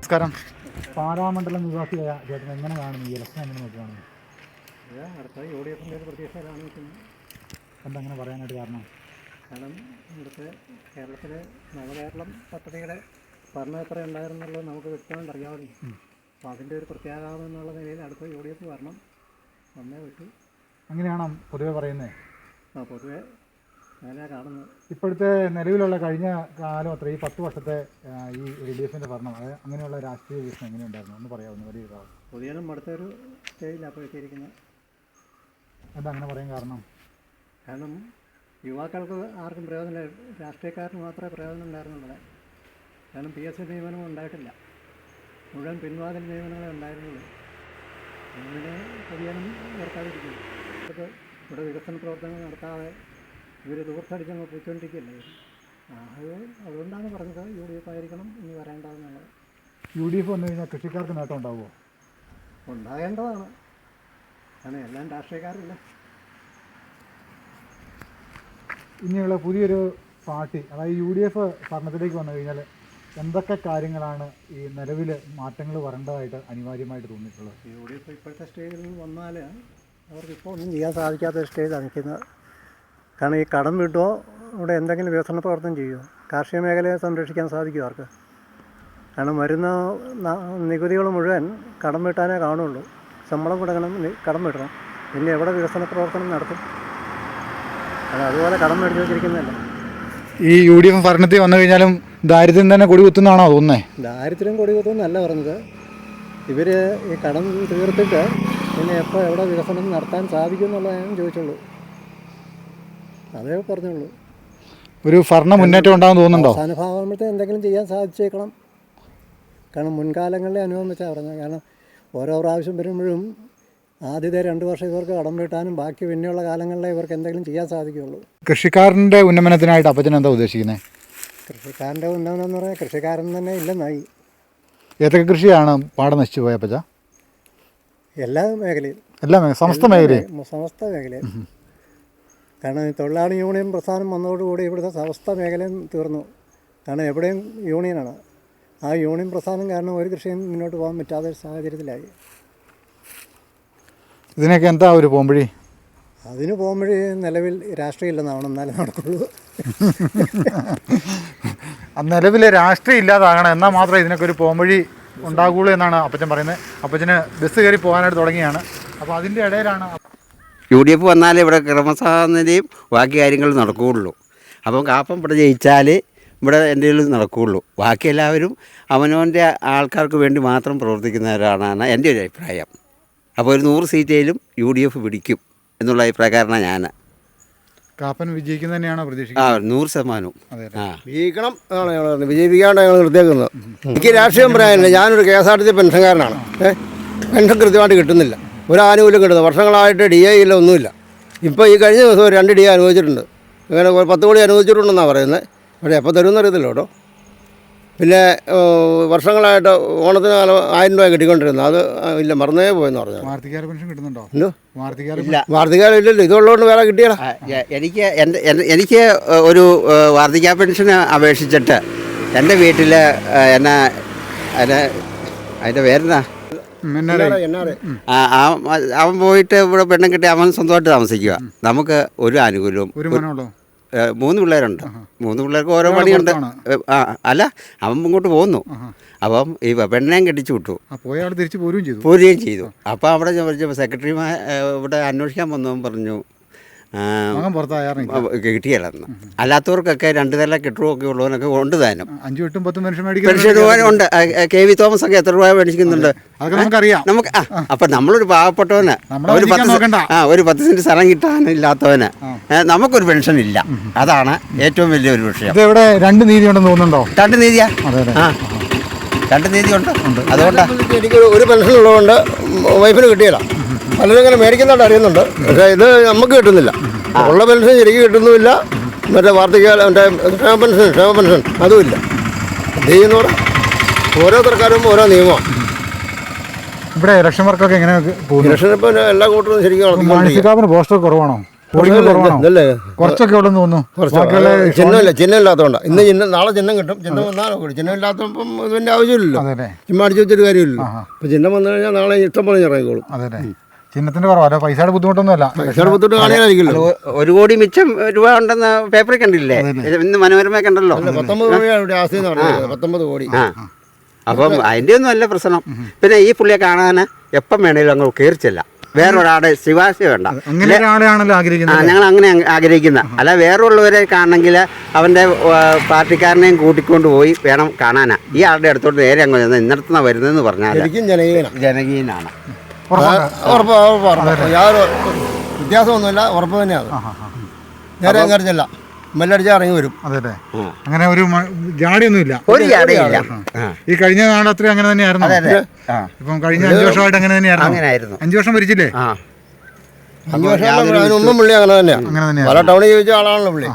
നമസ്കാരം. പാലാമണ്ഡലം നിവാസിയായ ചേട്ടൻ എങ്ങനെ കാണുന്നു ഈ ഇലക്ഷൻ? എങ്ങനെ നോക്കി കാണുന്നു? അടുത്ത UDFിൻ്റെ ഒരു പ്രതീക്ഷയിലാണ് നിൽക്കുന്നത്. എന്താ അങ്ങനെ പറയാനായിട്ട് കാരണം? കാരണം ഇവിടുത്തെ കേരളത്തിലെ നവകേരളം പദ്ധതിയുടെ ഭരണം എത്ര ഉണ്ടായിരുന്നുള്ളത് നമുക്ക് വ്യക്തമായിട്ട് അറിയാമല്ലോ. അപ്പോൾ അതിൻ്റെ ഒരു പ്രത്യാഘാതം എന്നുള്ള നിലയിൽ അടുത്ത UDF ഭരണം വന്നേ പറ്റൂ. അങ്ങനെയാണോ പൊതുവെ പറയുന്നത്? പൊതുവെ അങ്ങനെയാണ് കാണുന്നത്. ഇപ്പോഴത്തെ നിലവിലുള്ള കഴിഞ്ഞ കാലം അത്ര ഈ 10 വർഷത്തെ ഈ LDFിൻ്റെ ഭരണം, അത് അങ്ങനെയുള്ള രാഷ്ട്രീയ വീക്ഷണം എങ്ങനെയുണ്ടായിരുന്നു ഒന്ന് പറയാവുന്ന വലിയ ഇതാവും? പൊതുവെയും അടുത്തൊരു സ്റ്റേജിലാണ് അപ്പോൾ എത്തിയിരിക്കുന്നത്. എന്താ അങ്ങനെ പറയാൻ കാരണം? കാരണം യുവാക്കൾക്ക് ആർക്കും പ്രയോജനം, രാഷ്ട്രീയക്കാർക്ക് മാത്രമേ പ്രയോജനം ഉണ്ടായിരുന്നുള്ളൂ. കാരണം PSC നിയമനം ഉണ്ടായിട്ടില്ല, മുഴുവൻ പിൻവാതിൽ നിയമനങ്ങളെ ഉണ്ടായിരുന്നുള്ളൂ. അങ്ങനെ പൊതുജനം ഏർക്കാതിരിക്കുന്നു. ഇവിടെ വികസന പ്രവർത്തനങ്ങൾ നടത്താതെ ഇവർ ദൂർത്തടിച്ചങ്ങ് പോയിക്കൊണ്ടിരിക്കുകയല്ലേ. അതുകൊണ്ടാണ് പറഞ്ഞത് UDF ആയിരിക്കണം ഇനി വരേണ്ടതെന്നുള്ളത്. UDF വന്നു കഴിഞ്ഞാൽ കൃഷിക്കാർക്ക് നേട്ടം ഉണ്ടാവുമോ? ഉണ്ടാകേണ്ടതാണ്, കാരണം എല്ലാം രാഷ്ട്രീയക്കാരില്ല. ഇനിയുള്ള പുതിയൊരു പാർട്ടി, അതായത് UDF ഭരണത്തിലേക്ക് വന്നു കഴിഞ്ഞാൽ എന്തൊക്കെ കാര്യങ്ങളാണ് ഈ നിലവിൽ മാറ്റങ്ങൾ വരേണ്ടതായിട്ട് അനിവാര്യമായിട്ട് തോന്നിയിട്ടുള്ളത്? UDF ഇപ്പോഴത്തെ സ്റ്റേജിൽ നിന്ന് വന്നാൽ അവർക്കിപ്പോൾ ഒന്നും ചെയ്യാൻ സാധിക്കാത്ത സ്റ്റേജിലാണ് നിൽക്കുന്നത്. കാരണം ഈ കടം വിട്ടുമോ ഇവിടെ എന്തെങ്കിലും വികസന പ്രവർത്തനം ചെയ്യുമോ? കാർഷിക മേഖലയെ സംരക്ഷിക്കാൻ സാധിക്കുമോ അവർക്ക്? കാരണം വരുന്ന നികുതികൾ മുഴുവൻ കടം വീട്ടാനേ കാണുള്ളൂ. ശമ്പളം കൊടുക്കണം, കടം വീട്ടണം, പിന്നെ എവിടെ വികസന പ്രവർത്തനം നടത്തും? അതുപോലെ കടം മേടിച്ച് വെച്ചിരിക്കുന്നതല്ല. ഈ UDF ഭരണത്തിൽ വന്നു കഴിഞ്ഞാലും ദാരിദ്ര്യം തന്നെ കൊടി കുത്തുന്നതാണോ തോന്നുന്നത്? ദാരിദ്ര്യം കൊടി കുത്തുന്നല്ല പറഞ്ഞത്. ഇവർ ഈ കടം തീർത്തിട്ട് പിന്നെ എപ്പോൾ എവിടെ വികസനം നടത്താൻ സാധിക്കും എന്നുള്ളത് ഞാൻ ചോദിച്ചുള്ളൂ, അതേ പറഞ്ഞുള്ളൂ. ഒരു ഭരണ മുന്നേറ്റം ഉണ്ടാകും തോന്നുന്നുണ്ടോ? അവസാനഭാഗത്തെ എന്തെങ്കിലും ചെയ്യാൻ സാധിച്ചേക്കണം. കാരണം മുൻകാലങ്ങളിലെ അനുഭവം വെച്ചാൽ പറഞ്ഞത്. കാരണം ഓരോ പ്രാവശ്യം വരുമ്പോഴും ആദ്യത്തെ 2 വർഷം ഇവർക്ക് കടം വീട്ടാനും ബാക്കി പിന്നെയുള്ള കാലങ്ങളിലെ ഇവർക്ക് എന്തെങ്കിലും ചെയ്യാൻ സാധിക്കുകയുള്ളൂ. കൃഷിക്കാരൻ്റെ ഉന്നമനത്തിനായിട്ട് അപ്പച്ചൻ എന്താ ഉദ്ദേശിക്കുന്നത്? കൃഷിക്കാരൻ്റെ ഉന്നമനം എന്ന് പറഞ്ഞാൽ കൃഷിക്കാരൻ തന്നെ ഇല്ലെന്നായി. ഏതൊക്കെ കൃഷിയാണ് പാടെ നശിച്ചു പോയ അപ്പച്ച? എല്ലാ മേഖലയും, സമസ്ത മേഖലയും. കാരണം തൊഴിലാളി യൂണിയൻ പ്രസ്ഥാനം വന്നതോടുകൂടി ഇവിടുത്തെ സമസ്ത മേഖലയും തീർന്നു. കാരണം എവിടെയും യൂണിയനാണ്. ആ യൂണിയൻ പ്രസ്ഥാനം കാരണം ഒരു കൃഷിയും മുന്നോട്ട് പോകാൻ പറ്റാത്ത സാഹചര്യത്തിലായി. ഇതിനൊക്കെ എന്താ ഒരു പോംവഴി? അതിന് പോകുമ്പോഴേ നിലവിൽ രാഷ്ട്രീയം ഇല്ലെന്നാവണം, എന്നാലും നടക്കുള്ളൂ. നിലവിൽ രാഷ്ട്രീയം ഇല്ലാതാകണം, എന്നാൽ മാത്രമേ ഇതിനൊക്കെ ഒരു പോംവഴി ഉണ്ടാകുള്ളൂ എന്നാണ് അപ്പച്ചൻ പറയുന്നത്. അപ്പച്ചന് ബസ് കയറി പോകാനായിട്ട് തുടങ്ങിയാണ്. അപ്പോൾ അതിൻ്റെ ഇടയിലാണ് UDF വന്നാലേ ഇവിടെ ക്രമസമാധാനതയും ബാക്കി കാര്യങ്ങളും നടക്കുകയുള്ളൂ. അപ്പം കാപ്പം ഇവിടെ ജയിച്ചാൽ ഇവിടെ എന്തെങ്കിലും നടക്കുകയുള്ളൂ. ബാക്കി എല്ലാവരും അവനവൻ്റെ ആൾക്കാർക്ക് വേണ്ടി മാത്രം പ്രവർത്തിക്കുന്നവരാണെന്നാണ് എൻ്റെ ഒരു അഭിപ്രായം. അപ്പോൾ ഒരു 100 സീറ്റിലും UDF പിടിക്കും എന്നുള്ള അഭിപ്രായക്കാരനാണ് ഞാൻ. കാപ്പൻ വിജയിക്കുന്ന തന്നെയാണോ പ്രതീക്ഷിക്കുന്നത്? 100%. വിജയിക്കണം എന്നാണ് ഞങ്ങൾ വിജയിപ്പിക്കാണ്ട് ഞങ്ങൾ നിർത്തിയേക്കുന്നത്. എനിക്ക് രാഷ്ട്രീയം പറയാനില്ല. ഞാനൊരു KSRTC പെൻഷൻകാരനാണ്. പെൻഷൻ കൃത്യമായിട്ട് കിട്ടുന്നില്ല, ഒരു ആനുകൂല്യം കിട്ടുന്നത് വർഷങ്ങളായിട്ട്. DA ഇല്ല, ഒന്നുമില്ല. ഇപ്പോൾ ഈ കഴിഞ്ഞ ദിവസം 2 DA അനുവദിച്ചിട്ടുണ്ട്. അങ്ങനെ 10 കോടി അനുവദിച്ചിട്ടുണ്ടെന്നാണ് പറയുന്നത്. പക്ഷേ എപ്പോൾ തരുമെന്ന് അറിയത്തില്ല കേട്ടോ. പിന്നെ വർഷങ്ങളായിട്ട് ഓണത്തിന് 1000 രൂപ കിട്ടിക്കൊണ്ടിരുന്നത്, അത് ഇല്ല, മറന്നേ പോയെന്ന് പറഞ്ഞു. വാർദ്ധക്യ പെൻഷൻ കിട്ടുന്നുണ്ടോ? എന്തോ ഇല്ല, വാർദ്ധക്യം ഇല്ലല്ലോ. ഇതുള്ളതുകൊണ്ട് വേറെ കിട്ടിയാലോ. എനിക്ക് ഒരു വാർദ്ധക്യ പെൻഷന് അപേക്ഷിച്ചിട്ട് എൻ്റെ വീട്ടിൽ അതിൻ്റെ പേരെന്നാ, അവൻ പോയിട്ട് ഇവിടെ പെണ്ണും കിട്ടി അവൻ സ്വന്തമായിട്ട് താമസിക്കുക. നമുക്ക് ഒരു ആനുകൂല്യവും. 3 പിള്ളേരുണ്ട്. 3 പിള്ളേർക്ക് ഓരോ പണിയുണ്ട്. അല്ല, അവൻ ഇങ്ങോട്ട് പോകുന്നു. അപ്പം ഈ പെണ്ണിനെയും കെട്ടിച്ചു വിട്ടു, പോരുകയും ചെയ്തു. അപ്പോൾ അവിടെ സെക്രട്ടറി ഇവിടെ അന്വേഷിക്കാൻ വന്നവൻ പറഞ്ഞു കിട്ടിയല്ലെന്ന്. അല്ലാത്തവർക്കൊക്കെ 2 നില കെട്ടുമൊക്കെ ഉള്ളവനൊക്കെ ഉണ്ട് താനും. 5-10 പെൻഷൻ ഉണ്ട്. KV തോമസ് ഒക്കെ എത്ര രൂപ മേടിക്കുന്നുണ്ട് നമുക്ക്. അപ്പം നമ്മളൊരു പാവപ്പെട്ടവന് ഒരു 10 സെൻറ്റ് സ്ഥലം കിട്ടാനില്ലാത്തവന് നമുക്കൊരു പെൻഷൻ ഇല്ല. അതാണ് ഏറ്റവും വലിയൊരു വിഷയം. ഇവിടെ 2 നീതി ഉണ്ടെന്ന് തോന്നുന്നുണ്ടോ? 2 നീതിയാ? 2 നീതി ഉണ്ട്. അതുകൊണ്ടാണ് എനിക്ക് ഒരു പെൻഷൻ ഉള്ളതുകൊണ്ട് വൈഫിന് കിട്ടിയല്ല. പലരും ഇങ്ങനെ മേടിക്കുന്നതായിട്ട് അറിയുന്നുണ്ട്, പക്ഷേ ഇത് നമുക്ക് കിട്ടുന്നില്ല. ഉള്ള പെൻഷൻ ശരിക്കും കിട്ടുന്നുമില്ല. മറ്റേ വാർദ്ധക്യ ക്ഷേമ പെൻഷൻ അതുമില്ല. ചെയ്യുന്നവർ ഓരോ സർക്കാരും ഓരോ നിയമമാണ്. ഇവിടെ ഇലക്ഷൻ വർക്കൊക്കെ എങ്ങനെ? ഇലക്ഷൻ ഇപ്പോൾ എല്ലാ കൂട്ടരും ശരിക്കും പോസ്റ്റർ കുറവാണോ? പോളിംഗ് കുറവാണോ? ഇതല്ലേ കുറച്ചൊക്കെ ഉള്ളെന്ന് തോന്നുന്നു. ബാക്കിയുള്ള ചിഹ്നമില്ലാത്തതുകൊണ്ടാണ്. ഇന്ന് ചിഹ്നം, നാളെ ചിഹ്നം കിട്ടും. ചിഹ്നം വന്നാലും കൂടി ചിഹ്നം ഇല്ലാത്തപ്പം ഇതിൻ്റെ ആവശ്യമില്ലല്ലോ. അതെ ചുമ്മാ അടിച്ചു വെച്ചൊരു കാര്യമില്ലല്ലോ. അപ്പം ചിഹ്നം വന്നു കഴിഞ്ഞാൽ നാളെ ഇഷ്ടം പോലെ ഇറങ്ങിക്കോളും. അതെ ചിഹ്നത്തിന്റെ കുറവല്ല, പൈസയുടെ ബുദ്ധിമുട്ടൊന്നുമല്ല. പൈസയുടെ ബുദ്ധിമുട്ട് കാണിയായിരിക്കില്ല. 1 കോടി മിച്ചം രൂപ ഉണ്ടെന്ന് പേപ്പറിൽ കണ്ടില്ലേ? ഇന്ന് മനോരമ കണ്ടല്ലോ. 19 കോടിയാണ് ഇവിടെ ആസ്തിന്ന് പറഞ്ഞത്. 19 കോടി. അപ്പം അതിൻ്റെ ഒന്നും അല്ല പ്രശ്നം. പിന്നെ ഈ പുള്ളിയെ കാണാൻ എപ്പം വേണേലും അങ്ങ് കയറിച്ചല്ല. വേറൊരാളുടെ ശിവാശ വേണ്ട. അങ്ങനെ ഒരാളെയാണല്ലോ ആഗ്രഹിക്കുന്നത്. ഞങ്ങൾ അങ്ങനെ ആഗ്രഹിക്കുന്ന അല്ല. വേറുള്ളവരെ കാണണമെങ്കിൽ അവൻ്റെ പാർട്ടിക്കാരനെയും കൂട്ടിക്കൊണ്ട് പോയി വേണം കാണാനാ. ഈ ആളുടെ അടുത്തോട്ട് നേരെ അങ്ങ് ചെന്ന് ഇന്നടത്തുനിന്ന് വരുന്നതെന്ന് പറഞ്ഞാൽ ജനകീയനാണ്. യാതൊരു വ്യത്യാസമൊന്നുമില്ല, ഉറപ്പ് തന്നെയാണ്. നേരെ കറിഞ്ഞല്ല മെല്ലടിച്ചാൽ ഇറങ്ങി വരും. അതെ അങ്ങനെ ഒരു ജാടിയൊന്നുമില്ല. ഒരു ജാടയില്ല. ഈ കഴിഞ്ഞ നാട് അത്രയും അങ്ങനെ തന്നെയായിരുന്നു. ഇപ്പം കഴിഞ്ഞ 5 വർഷമായിട്ട് അങ്ങനെ തന്നെയായിരുന്നു. 5 വർഷം ഭരിച്ചില്ലേ? 5 വർഷം അതിനൊന്നും പുള്ളി അങ്ങനെ തന്നെയാണ്. പല ടൗണിൽ ചോദിച്ച ആളാണല്ലോ പുള്ളി.